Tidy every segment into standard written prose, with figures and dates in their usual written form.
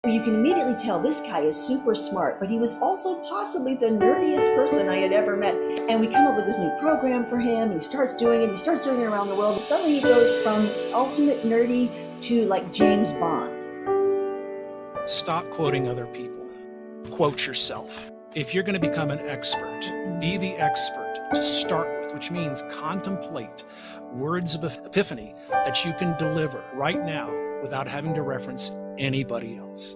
You can immediately tell this guy is super smart, but he was also possibly the nerdiest person I had ever met. And we come up with this new program for him, and he starts doing it. He starts doing it around the world. And suddenly he goes from ultimate nerdy to like James Bond. Stop quoting other people. Quote yourself. If you're going to become an expert, be the expert to start with, which means contemplate words of epiphany that you can deliver right now without having to reference anybody else.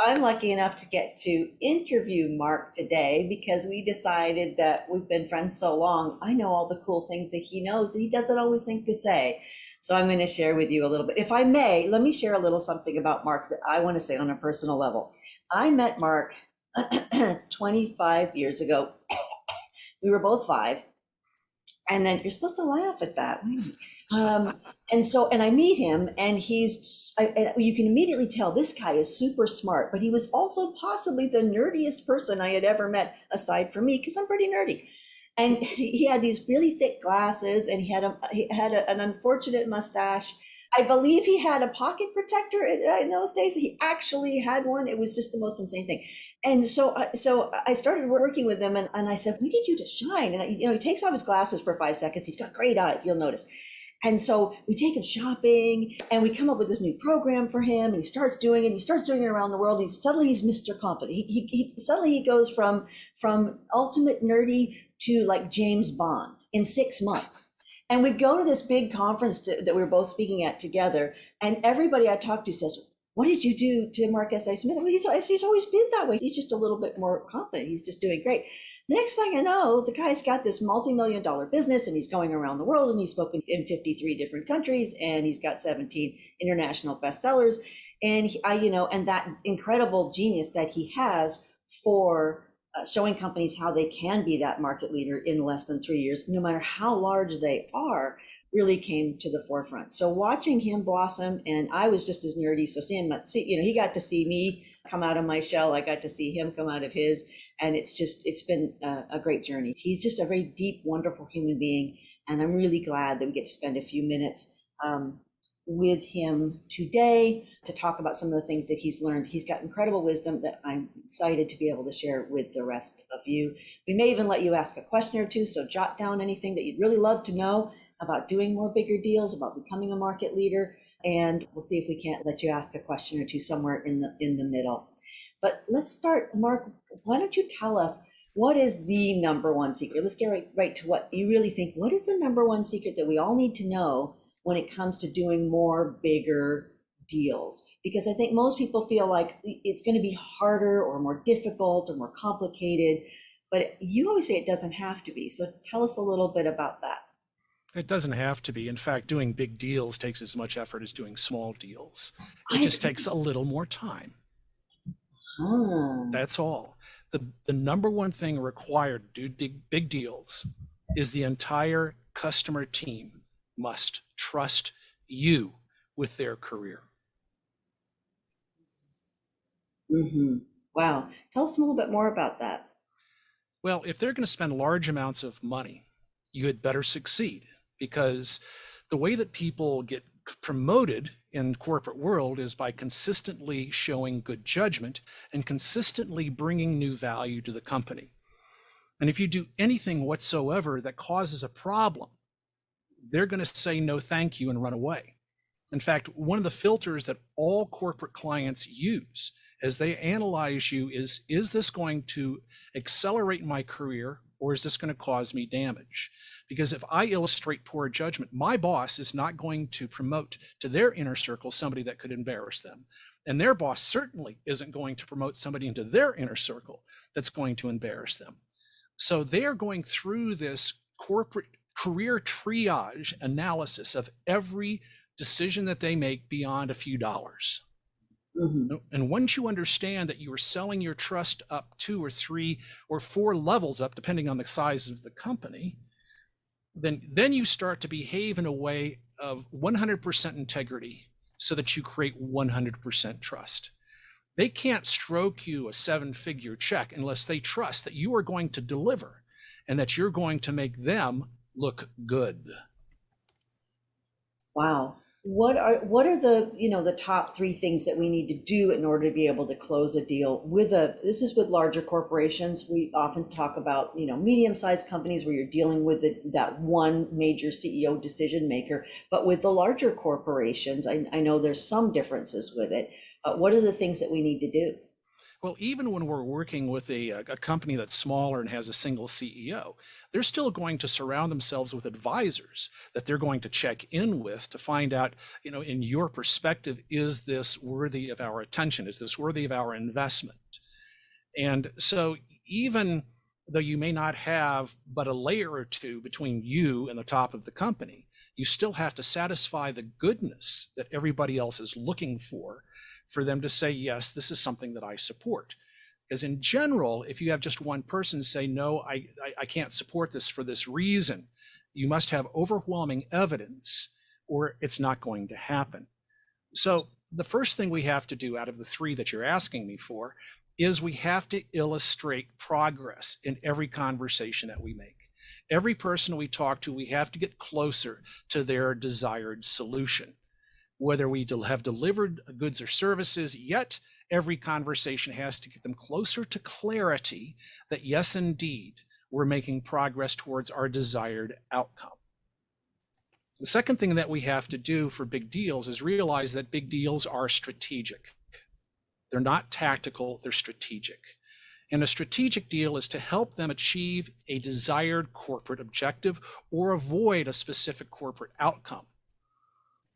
I'm lucky enough to get to interview Mark today because we decided that we've been friends so long. I know all the cool things that he knows that he doesn't always think to say. So I'm going to share with you a little bit. If I may, let me share a little something about Mark that I want to say on a personal level. I met Mark 25 years ago. We were both 5. And then you're supposed to laugh at that. And I meet him, and you can immediately tell this guy is super smart, but he was also possibly the nerdiest person I had ever met, aside from me, because I'm pretty nerdy. And he had these really thick glasses, and he had an unfortunate mustache. I believe he had a pocket protector in those days. He actually had one. It was just the most insane thing. And so I started working with him, and I said, we need you to shine. And he takes off his glasses for 5 seconds. He's got great eyes, you'll notice. And so we take him shopping, and we come up with this new program for him, and he starts doing it. He starts doing it around the world. He's Mr. Confident. He suddenly goes from ultimate nerdy to like James Bond in 6 months. And we go to this big conference that we were both speaking at together, and everybody I talk to says, what did you do to Mark S.A. Smith? Well, he's always been that way. He's just a little bit more confident. He's just doing great. Next thing I know, the guy's got this multi-million-dollar business, and he's going around the world, and he's spoken in 53 different countries, and he's got 17 international bestsellers. And and that incredible genius that he has for showing companies how they can be that market leader in less than 3 years, no matter how large they are, really came to the forefront. So watching him blossom, and I was just as nerdy. So he got to see me come out of my shell. I got to see him come out of his, and it's been a great journey. He's just a very deep, wonderful human being, and I'm really glad that we get to spend a few minutes with him today to talk about some of the things that he's learned. He's got incredible wisdom that I'm excited to be able to share with the rest of you. We may even let you ask a question or two, so jot down anything that you'd really love to know about doing more bigger deals, about becoming a market leader, and we'll see if we can't let you ask a question or two somewhere in the middle. But let's start. Mark, why don't you tell us, what is the number one secret? Let's get right to what you really think. What is the number one secret that we all need to know when it comes to doing more bigger deals? Because I think most people feel like it's going to be harder or more difficult or more complicated, but you always say it doesn't have to be. So tell us a little bit about that. It doesn't have to be. In fact, doing big deals takes as much effort as doing small deals. It just takes a little more time. That's all. The number one thing required to do big deals is the entire customer team must trust you with their career. Wow. Tell us a little bit more about that. Well, if they're going to spend large amounts of money, you had better succeed, because the way that people get promoted in corporate world is by consistently showing good judgment and consistently bringing new value to the company. And if you do anything whatsoever that causes a problem, they're going to say no thank you and run away. In fact, one of the filters that all corporate clients use as they analyze you is this going to accelerate my career, or is this going to cause me damage? Because if I illustrate poor judgment, my boss is not going to promote to their inner circle somebody that could embarrass them. And their boss certainly isn't going to promote somebody into their inner circle that's going to embarrass them. So they are going through this corporate career triage analysis of every decision that they make beyond a few dollars. Hmm. And once you understand that you are selling your trust up 2 or 3 or 4 levels up, depending on the size of the company, then you start to behave in a way of 100% integrity so that you create 100% trust. They can't stroke you a 7-figure check unless they trust that you are going to deliver and that you're going to make them look good. Wow. What are the, the top three things that we need to do in order to be able to close a deal with this is with larger corporations. We often talk about, medium-sized companies where you're dealing with that one major CEO decision maker, but with the larger corporations, I know there's some differences with it. What are the things that we need to do? Well, even when we're working with a company that's smaller and has a single CEO, they're still going to surround themselves with advisors that they're going to check in with to find out, in your perspective, is this worthy of our attention? Is this worthy of our investment? And so even though you may not have but a layer or two between you and the top of the company, you still have to satisfy the goodness that everybody else is looking for them to say, yes, this is something that I support. Because in general, if you have just one person say, no, I can't support this for this reason, you must have overwhelming evidence or it's not going to happen. So the first thing we have to do out of the 3 that you're asking me for is we have to illustrate progress in every conversation that we make. Every person we talk to, we have to get closer to their desired solution. Whether we have delivered goods or services, yet every conversation has to get them closer to clarity that, yes, indeed, we're making progress towards our desired outcome. The second thing that we have to do for big deals is realize that big deals are strategic. They're not tactical, they're strategic. And a strategic deal is to help them achieve a desired corporate objective or avoid a specific corporate outcome.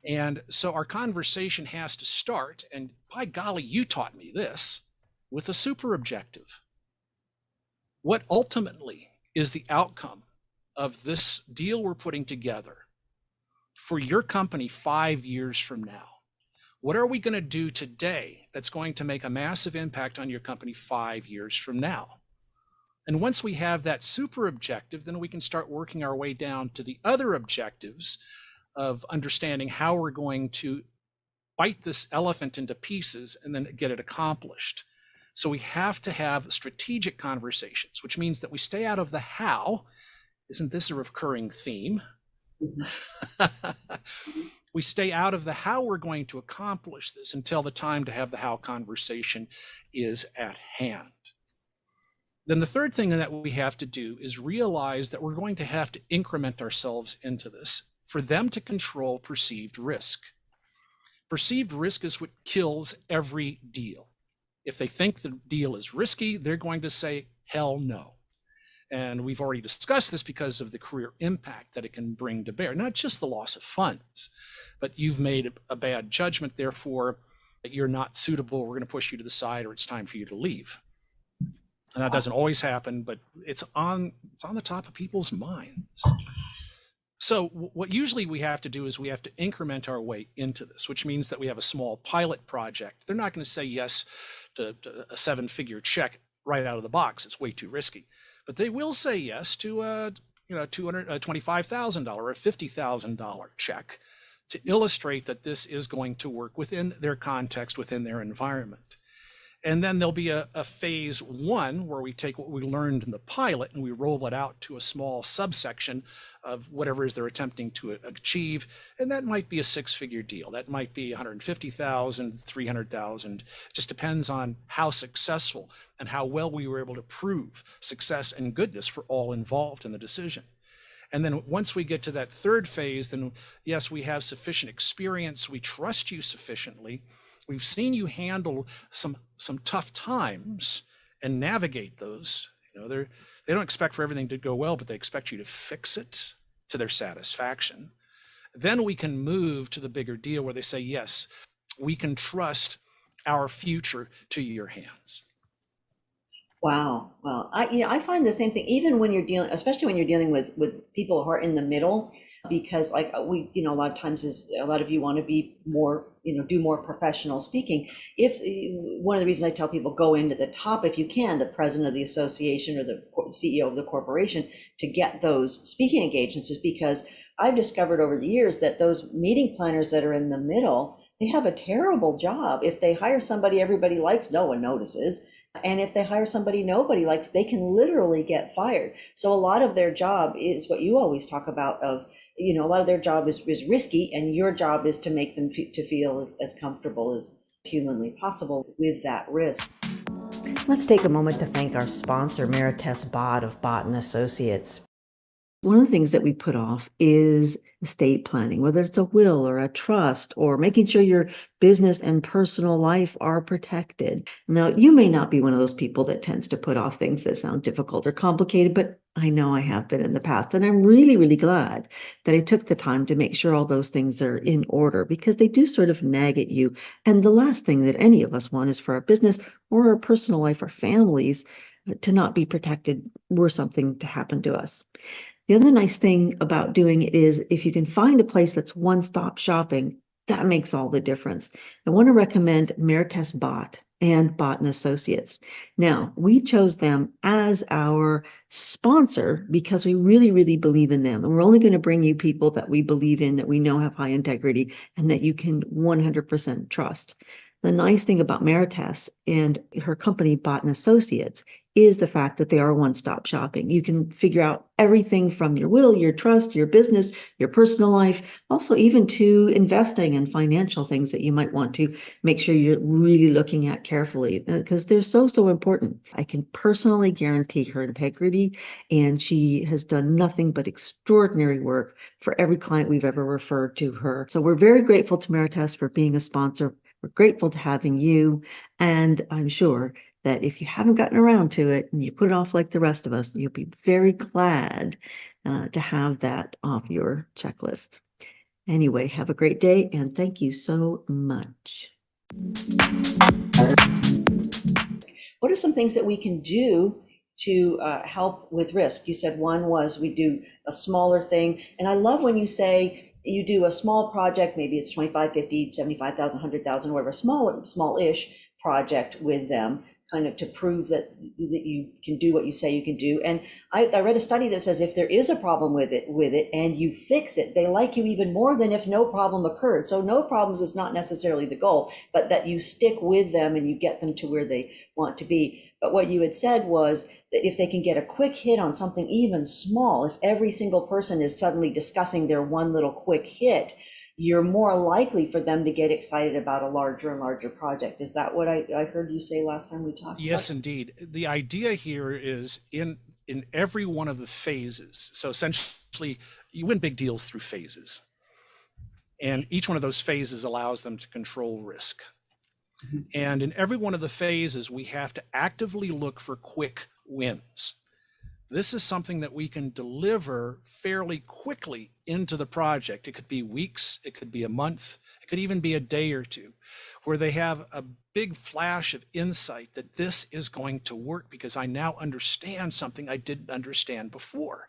And so our conversation has to start, and by golly, you taught me this, with a super objective. What ultimately is the outcome of this deal we're putting together for your company 5 years from now? What are we going to do today that's going to make a massive impact on your company 5 years from now? And once we have that super objective, then we can start working our way down to the other objectives of understanding how we're going to bite this elephant into pieces and then get it accomplished. So we have to have strategic conversations, which means that we stay out of the how. Isn't this a recurring theme? We stay out of the how we're going to accomplish this until the time to have the how conversation is at hand. Then the third thing that we have to do is realize that we're going to have to increment ourselves into this for them to control perceived risk. Perceived risk is what kills every deal. If they think the deal is risky, they're going to say, hell no. And we've already discussed this because of the career impact that it can bring to bear, not just the loss of funds, but you've made a bad judgment, therefore that you're not suitable, we're going to push you to the side, or it's time for you to leave. And that doesn't always happen, but it's on the top of people's minds. So what usually we have to do is we have to increment our way into this, which means that we have a small pilot project. They're not going to say yes to a 7-figure check right out of the box. It's way too risky. But they will say yes to a $25,000 or a $50,000 check to illustrate that this is going to work within their context, within their environment. And then there'll be a phase 1 where we take what we learned in the pilot and we roll it out to a small subsection of whatever it is they're attempting to achieve. And that might be a 6-figure deal. That might be 150,000, 300,000. Just depends on how successful and how well we were able to prove success and goodness for all involved in the decision. And then once we get to that third phase, then yes, we have sufficient experience. We trust you sufficiently. We've seen you handle some tough times and navigate those. They don't expect for everything to go well, but they expect you to fix it to their satisfaction. Then we can move to the bigger deal where they say, yes, we can trust our future to your hands. Wow. Well, I find the same thing, even when you're dealing, especially when you're dealing with people who are in the middle, because like we, a lot of times is a lot of you want to be more, do more professional speaking. If one of the reasons I tell people go into the top if you can, the president of the association or the CEO of the corporation, to get those speaking engagements, is because I've discovered over the years that those meeting planners that are in the middle, they have a terrible job. If they hire somebody everybody likes, no one notices. And if they hire somebody nobody likes, they can literally get fired. So a lot of their job is what you always talk about of, a lot of their job is risky, and your job is to make them to feel as comfortable as humanly possible with that risk. Let's take a moment to thank our sponsor, Marites Bott of Bott and Associates. One of the things that we put off is estate planning, whether it's a will or a trust, or making sure your business and personal life are protected. Now, you may not be one of those people that tends to put off things that sound difficult or complicated, but I know I have been in the past, and I'm really, really glad that I took the time to make sure all those things are in order, because they do sort of nag at you. And the last thing that any of us want is for our business or our personal life or families to not be protected were something to happen to us. The other nice thing about doing it is if you can find a place that's one-stop shopping, that makes all the difference. I want to recommend Marites Bott and Bott and Associates. Now, we chose them as our sponsor because we really, really believe in them. And we're only going to bring you people that we believe in, that we know have high integrity, and that you can 100% trust. The nice thing about Marites and her company, Bott and Associates, is the fact that they are one-stop shopping. You can figure out everything from your will, your trust, your business, your personal life, also even to investing and financial things that you might want to make sure you're really looking at carefully, because they're so, so important. I can personally guarantee her integrity, and she has done nothing but extraordinary work for every client we've ever referred to her. So we're very grateful to Marites for being a sponsor. We're grateful to having you, and I'm sure that if you haven't gotten around to it and you put it off like the rest of us, you'll be very glad to have that off your checklist. Anyway, have a great day, and thank you so much. What are some things that we can do to help with risk? You said one was we do a smaller thing. And I love when you say you do a small project, maybe it's 25, 50, 75,000, 100,000, whatever, small-ish project with them, kind of to prove that you can do what you say you can do. And I read a study that says if there is a problem with it and you fix it, they like you even more than if no problem occurred. So no problems is not necessarily the goal, but that you stick with them and you get them to where they want to be. But what you had said was that if they can get a quick hit on something even small, if every single person is suddenly discussing their one little quick hit, you're more likely for them to get excited about a larger and larger project. Is that what I heard you say last time we talked? Yes, indeed. The idea here is in every one of the phases. So essentially, you win big deals through phases. And each one of those phases allows them to control risk. And in every one of the phases, we have to actively look for quick wins. This is something that we can deliver fairly quickly into the project. It could be weeks, it could be a month, it could even be a day or two, where they have a big flash of insight that this is going to work because I now understand something I didn't understand before.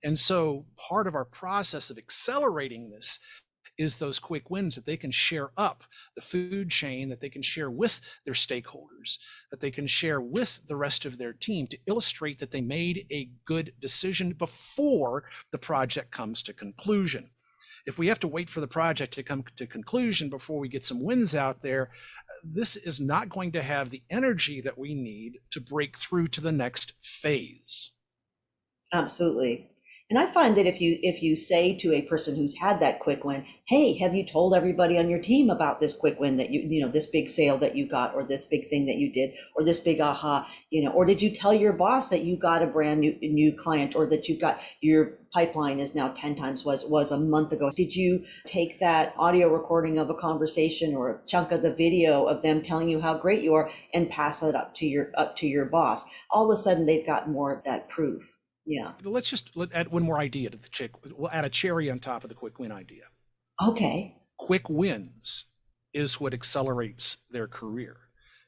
And so part of our process of accelerating this is those quick wins that they can share up the food chain, that they can share with their stakeholders, that they can share with the rest of their team to illustrate that they made a good decision before the project comes to conclusion. If we have to wait for the project to come to conclusion before we get some wins out there, this is not going to have the energy that we need to break through to the next phase. Absolutely. And I find that if you say to a person who's had that quick win, hey, have you told everybody on your team about this quick win that this big sale that you got, or this big thing that you did, or this big aha, or did you tell your boss that you got a brand new client, or that you got your pipeline is now 10 times was a month ago? Did you take that audio recording of a conversation or a chunk of the video of them telling you how great you are and pass it up to your boss? All of a sudden they've got more of that proof. Yeah. Let's add one more idea to the chick. We'll add a cherry on top of the quick win idea. Okay. Quick wins is what accelerates their career.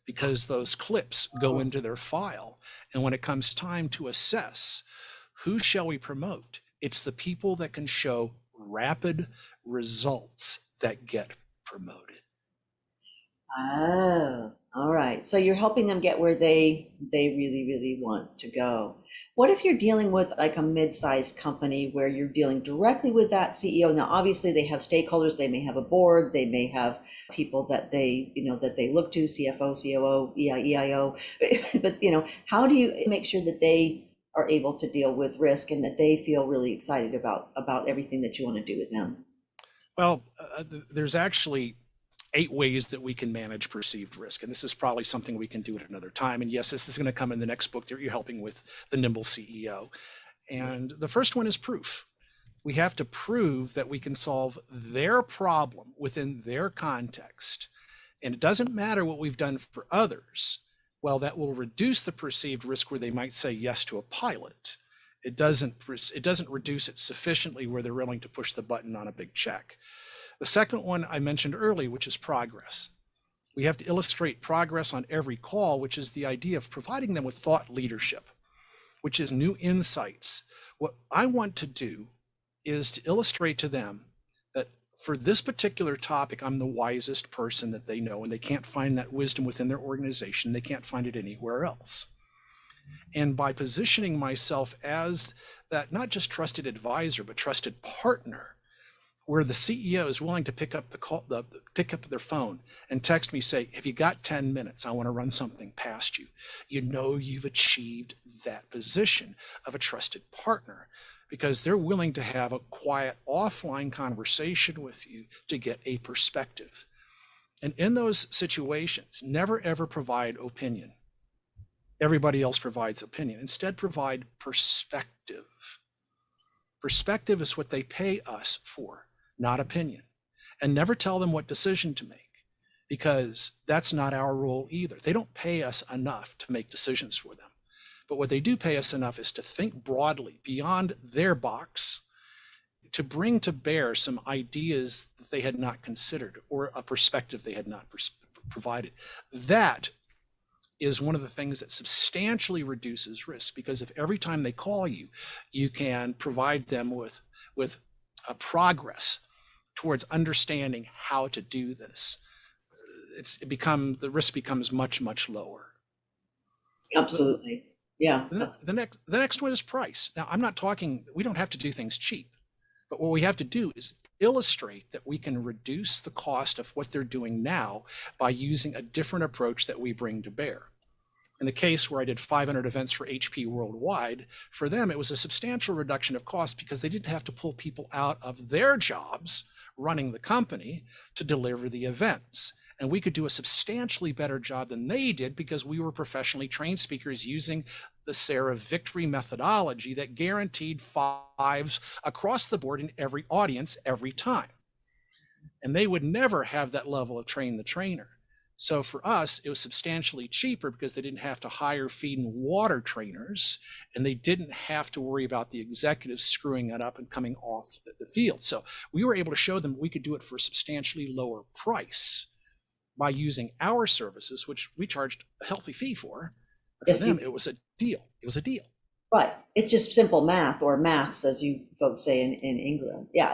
because those clips go into their file. And when it comes time to assess who shall we promote, it's the people that can show rapid results that get promoted. Oh, all right. So you're helping them get where they really, really want to go. What if you're dealing with like a mid-sized company where you're dealing directly with that CEO? Now, obviously they have stakeholders, they may have a board, they may have people that that they look to, CFO, COO, EIO, but how do you make sure that they are able to deal with risk and that they feel really excited about everything that you want to do with them? Well, there's actually 8 ways that we can manage perceived risk. And this is probably something we can do at another time. And yes, this is going to come in the next book that you're helping with, The Nimble CEO. And the first one is proof. We have to prove that we can solve their problem within their context. And it doesn't matter what we've done for others. Well, that will reduce the perceived risk where they might say yes to a pilot. It doesn't reduce it sufficiently where they're willing to push the button on a big check. The second one I mentioned earlier, which is progress. We have to illustrate progress on every call, which is the idea of providing them with thought leadership, which is new insights. What I want to do is to illustrate to them that for this particular topic, I'm the wisest person that they know, and they can't find that wisdom within their organization. They can't find it anywhere else. And by positioning myself as that not just trusted advisor, but trusted partner, where the CEO is willing to pick up their phone and text me, say, have you got 10 minutes? I want to run something past you. You've achieved that position of a trusted partner because they're willing to have a quiet offline conversation with you to get a perspective. And in those situations, never ever provide opinion. Everybody else provides opinion. Instead, provide perspective. Perspective is what they pay us for, not opinion. And never tell them what decision to make, because that's not our role either. They don't pay us enough to make decisions for them. But what they do pay us enough is to think broadly beyond their box, to bring to bear some ideas that they had not considered or a perspective they had not provided. That is one of the things that substantially reduces risk, because if every time they call you, you can provide them with a progress towards understanding how to do this, the risk becomes much, much lower. Absolutely. Yeah. The next one is price. Now, we don't have to do things cheap, but what we have to do is illustrate that we can reduce the cost of what they're doing now by using a different approach that we bring to bear. In the case where I did 500 events for HP worldwide, for them, it was a substantial reduction of cost because they didn't have to pull people out of their jobs running the company to deliver the events. And we could do a substantially better job than they did because we were professionally trained speakers using the Sarah victory methodology that guaranteed 5s across the board in every audience every time. And they would never have that level of train the trainer. So for us, it was substantially cheaper because they didn't have to hire feed and water trainers, and they didn't have to worry about the executives screwing it up and coming off the field. So we were able to show them we could do it for a substantially lower price by using our services, which we charged a healthy fee for. But for them, it was a deal. It was a deal. Right. It's just simple math, or maths, as you folks say in England. Yeah.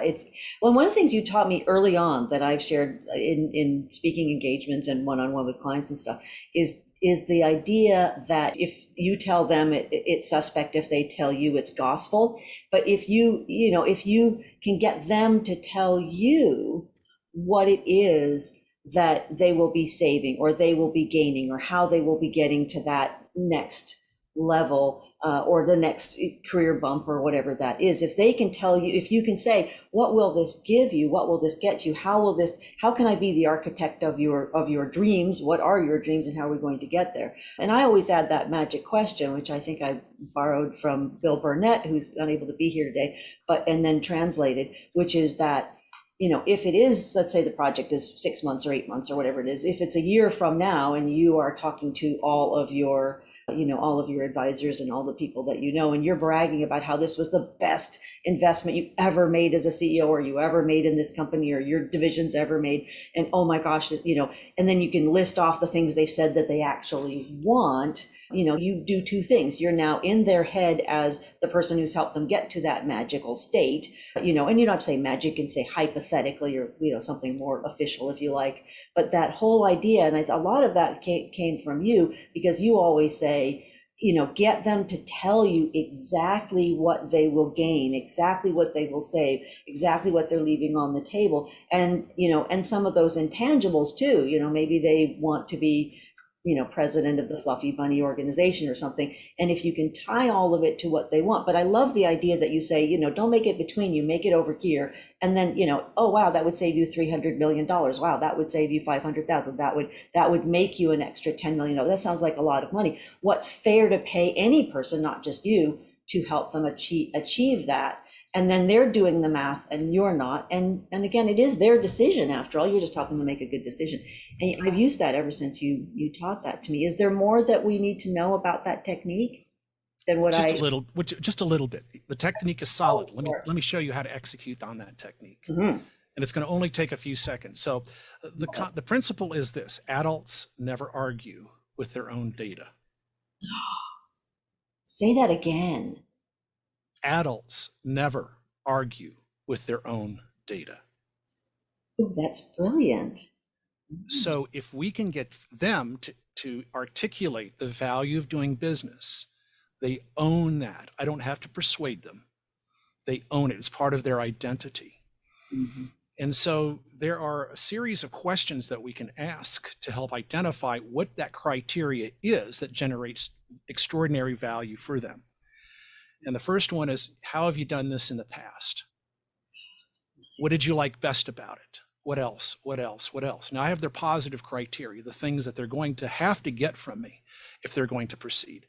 One of the things you taught me early on that I've shared in speaking engagements and one-on-one with clients and stuff is the idea that if you tell them it's suspect, if they tell you it's gospel, but if you can get them to tell you what it is that they will be saving or they will be gaining or how they will be getting to that next level or the next career bump or whatever that is. If they can tell you, if you can say, what will this give you? What will this get you? How can I be the architect of your dreams? What are your dreams and how are we going to get there? And I always add that magic question, which I think I borrowed from Bill Burnett, who's unable to be here today, and then translated, which is that, if it is, let's say the project is 6 months or 8 months or whatever it is, if it's a year from now and you are talking to all of your all of your advisors and all the people that you know, and you're bragging about how this was the best investment you ever made as a CEO, or you ever made in this company, or your division's ever made. And oh my gosh, and then you can list off the things they said that they actually want. You do two things. You're now in their head as the person who's helped them get to that magical state, and you don't have to say magic, and say hypothetically, or, something more official if you like. But that whole idea, and a lot of that came from you, because you always say, get them to tell you exactly what they will gain, exactly what they will save, exactly what they're leaving on the table. And, and some of those intangibles too, maybe they want to be president of the Fluffy Bunny organization or something. And if you can tie all of it to what they want. But I love the idea that you say, don't make it between you, make it over here. And then, oh, wow, that would save you $300 million. Wow, that would save you 500,000. That would make you an extra $10 million. That sounds like a lot of money. What's fair to pay any person, not just you, to help them achieve that? And then they're doing the math and you're not. And again, it is their decision after all. You're just helping them make a good decision. And I've used that ever since you taught that to me. Is there more that we need to know about that technique than what just a little bit. The technique is solid. Oh, Let me show you how to execute on that technique. Mm-hmm. And it's going to only take a few seconds. So the principle is this: adults never argue with their own data. Say that again. Adults never argue with their own data. Oh, that's brilliant. So if we can get them to articulate the value of doing business, they own that. I don't have to persuade them. They own it. It's part of their identity. Mm-hmm. And so there are a series of questions that we can ask to help identify what that criteria is that generates extraordinary value for them. And the first one is, how have you done this in the past? What did you like best about it? What else? What else? What else? Now I have their positive criteria, the things that they're going to have to get from me if they're going to proceed.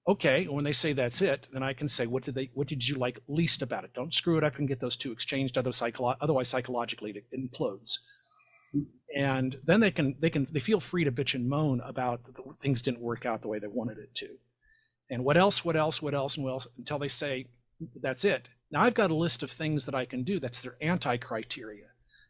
Okay, when they say that's it, then I can say, what did you like least about it? Don't screw it up and get those two exchanged, otherwise psychologically it implodes. And then they feel free to bitch and moan about things didn't work out the way they wanted it to. And what else, until they say, that's it. Now I've got a list of things that I can do. That's their anti-criteria.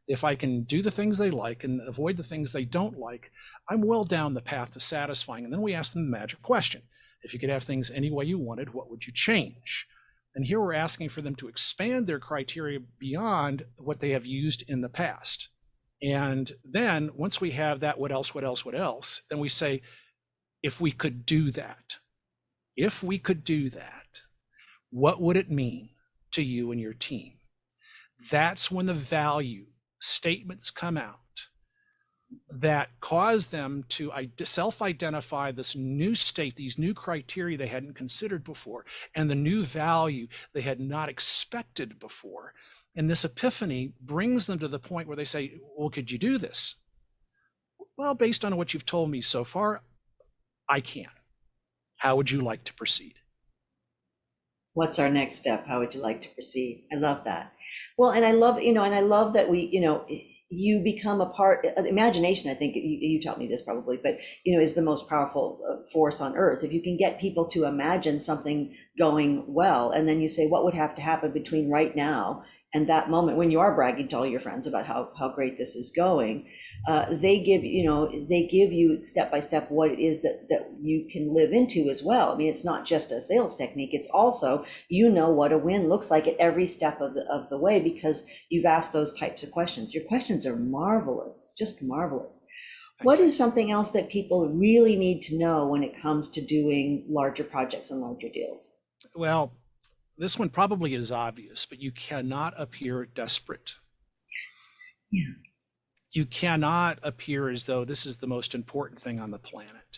If I can do the things they like and avoid the things they don't like, I'm well down the path to satisfying. And then we ask them the magic question. If you could have things any way you wanted, what would you change? And here we're asking for them to expand their criteria beyond what they have used in the past. And then once we have that, what else, then we say, if we could do that, what would it mean to you and your team? That's when the value statements come out that cause them to self-identify this new state, these new criteria they hadn't considered before, and the new value they had not expected before. And this epiphany brings them to the point where they say, well, could you do this? Well, based on what you've told me so far, I can. How would you like to proceed? What's our next step? How would you like to proceed? I love that. Well, and I love, that we, you become a part. Imagination, I think you taught me this probably, but is the most powerful force on earth. If you can get people to imagine something going well, and then you say, what would have to happen between right now and that moment when you are bragging to all your friends about how great this is going, they give you step by step what it is that you can live into as well. I mean, it's not just a sales technique. It's also, what a win looks like at every step of the way, because you've asked those types of questions. Your questions are marvelous, just marvelous. What is something else that people really need to know when it comes to doing larger projects and larger deals? Well, this one probably is obvious, but you cannot appear desperate. Yeah. You cannot appear as though this is the most important thing on the planet.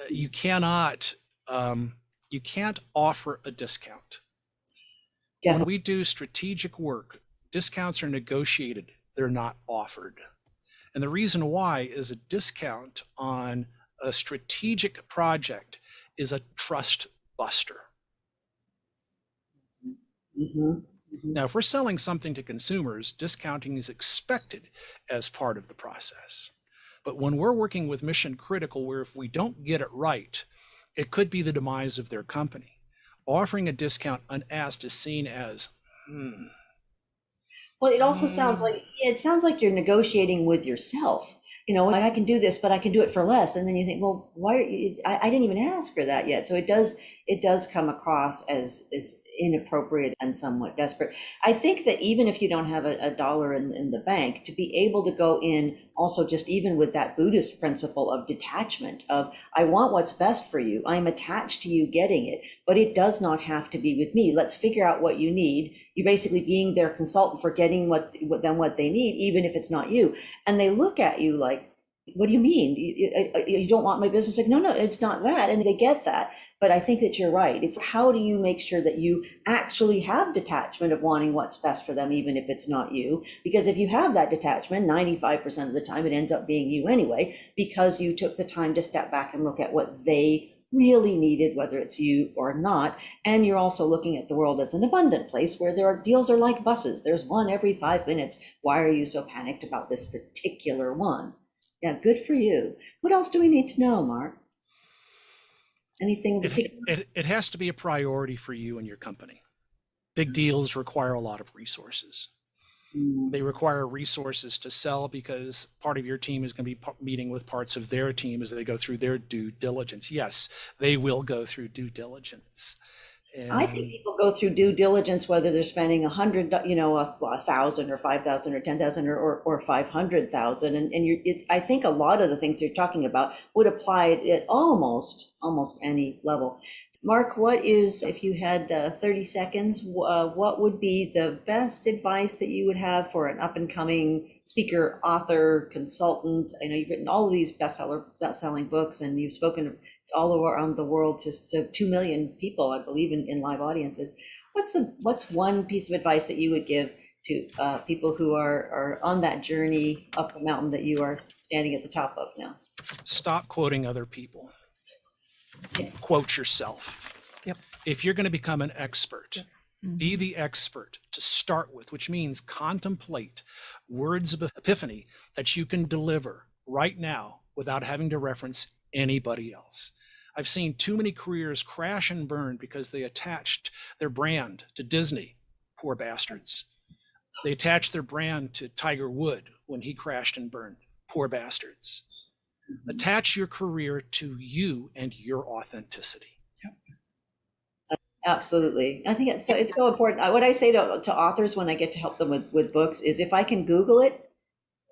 You can't offer a discount. Definitely. When we do strategic work, discounts are negotiated, they're not offered. And the reason why is a discount on a strategic project is a trust buster. Mm-hmm. Mm-hmm. Now, if we're selling something to consumers, discounting is expected as part of the process. But when we're working with mission critical, where if we don't get it right, It could be the demise of their company. Offering a discount unasked is seen as, Well, it also sounds hmm, like yeah, it sounds like you're negotiating with yourself. You know, like I can do this, but I can do it for less. And then you think, well, why are you, I didn't even ask for that yet. So it does come across as inappropriate and somewhat desperate. I think that even if you don't have a dollar in the bank, to be able to go in also just even with that Buddhist principle of detachment of I want what's best for you. I'm attached to you getting it, but it does not have to be with me. Let's figure out what you need. You're basically being their consultant for getting what they need, even if it's not you. And they look at you like, what do you mean? You don't want my business? Like, no, no, it's not that. And they get that. But I think that you're right. It's how do you make sure that you actually have detachment of wanting what's best for them, even if it's not you? Because if you have that detachment, 95% of the time it ends up being you anyway, because you took the time to step back and look at what they really needed, whether it's you or not. And you're also looking at the world as an abundant place where deals are like buses. There's one every 5 minutes. Why are you so panicked about this particular one? Yeah, good for you. What else do we need to know, Mark? Anything in it, particular? it has to be a priority for you and your company. Big deals require a lot of resources. Mm. They require resources to sell because part of your team is going to be meeting with parts of their team as they go through their due diligence. Yes, they will go through due diligence. I think And people go through due diligence, whether they're spending 100, a thousand or 5,000 or 10,000 or 500,000. And I think a lot of the things you're talking about would apply at almost any level. Mark, if you had 30 seconds, what would be the best advice that you would have for an up and coming speaker, author, consultant? I know you've written all of these best-selling books and you've spoken all around the world to 2 million people, I believe, in live audiences. What's one piece of advice that you would give to people who are on that journey up the mountain that you are standing at the top of now? stop quoting other people. Yeah. Quote yourself. Yep. If you're going to become an expert, be Mhm. the expert to start with, which means contemplate words of epiphany that you can deliver right now without having to reference anybody else. I've seen too many careers crash and burn because they attached their brand to Disney. Poor bastards. They attached their brand to Tiger Woods when he crashed and burned. Poor bastards. Mhm. Attach your career to you and your authenticity. Absolutely. I think it's so important. What I say to authors when I get to help them with books is if I can Google it,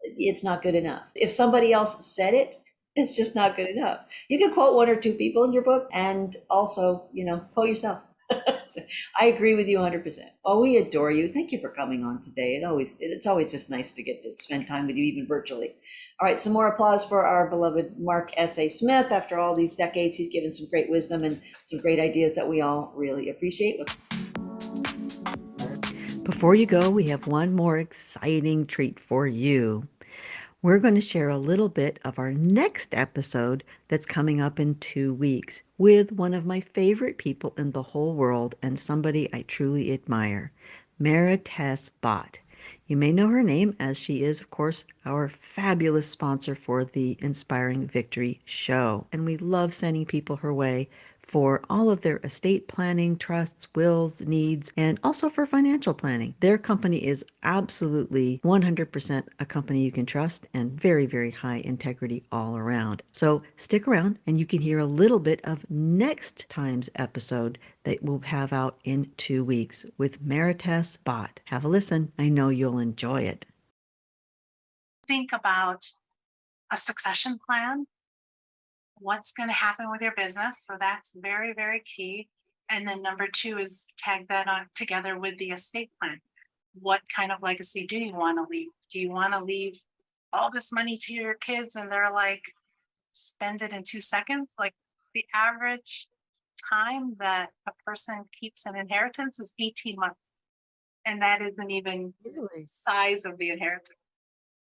it's not good enough. If somebody else said it, it's just not good enough. You can quote one or two people in your book and also, quote yourself. I agree with you 100%. Oh, we adore you. Thank you for coming on today. It's always just nice to get to spend time with you, even virtually. All right, some more applause for our beloved Mark S.A. Smith. After all these decades, he's given some great wisdom and some great ideas that we all really appreciate. Before you go, we have one more exciting treat for you. We're going to share a little bit of our next episode that's coming up in 2 weeks with one of my favorite people in the whole world and somebody I truly admire, 𝑪𝒐 Bhatt. You may know her name as she is, of course, our fabulous sponsor for the Inspiring Victory show. And we love sending people her way for all of their estate planning, trusts, wills, needs, and also for financial planning. Their company is absolutely 100% a company you can trust and very, very high integrity all around. So stick around and you can hear a little bit of next time's episode that we'll have out in 2 weeks with 𝑪𝒐 Bhatt. Have a listen. I know you'll enjoy it. Think about a succession plan, what's going to happen with your business. So that's very, very key. And then number two is tag that on together with the estate plan. What kind of legacy do you want to leave? Do you want to leave all this money to your kids and they're like, spend it in 2 seconds? Like the average time that a person keeps an inheritance is 18 months. And that isn't even Really? size of the inheritance.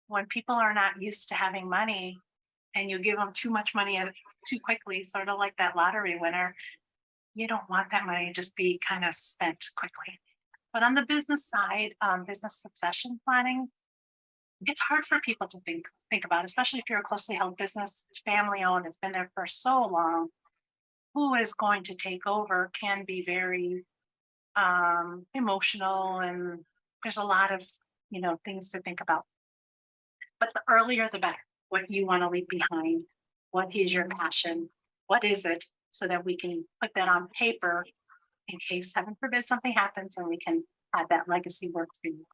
When people are not used to having money and you give them too much money too quickly, sort of like that lottery winner, you don't want that money to just be kind of spent quickly. But on the business side, business succession planning, it's hard for people to think about, especially if you're a closely held business, it's family owned, it's been there for so long. who is going to take over can be very emotional, and there's a lot of things to think about. But the earlier the better. What you want to leave behind, what is your passion, what is it, so that we can put that on paper in case, heaven forbid, something happens, and we can have that legacy work for you.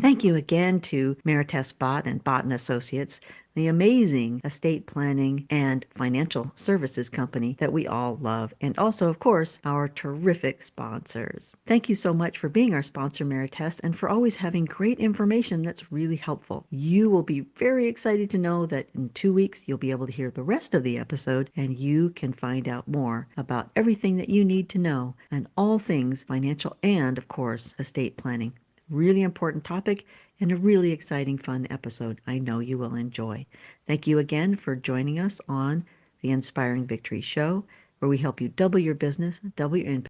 Thank you again to Marites Bott and Bott and Associates, the amazing estate planning and financial services company that we all love, and also, of course, our terrific sponsors. Thank you so much for being our sponsor, Marites, and for always having great information that's really helpful. You will be very excited to know that in 2 weeks, you'll be able to hear the rest of the episode, and you can find out more about everything that you need to know and all things financial and, of course, estate planning. Really important topic and a really exciting, fun episode I know you will enjoy. Thank you again for joining us on the Inspiring Victory Show, where we help you double your business, double your impact,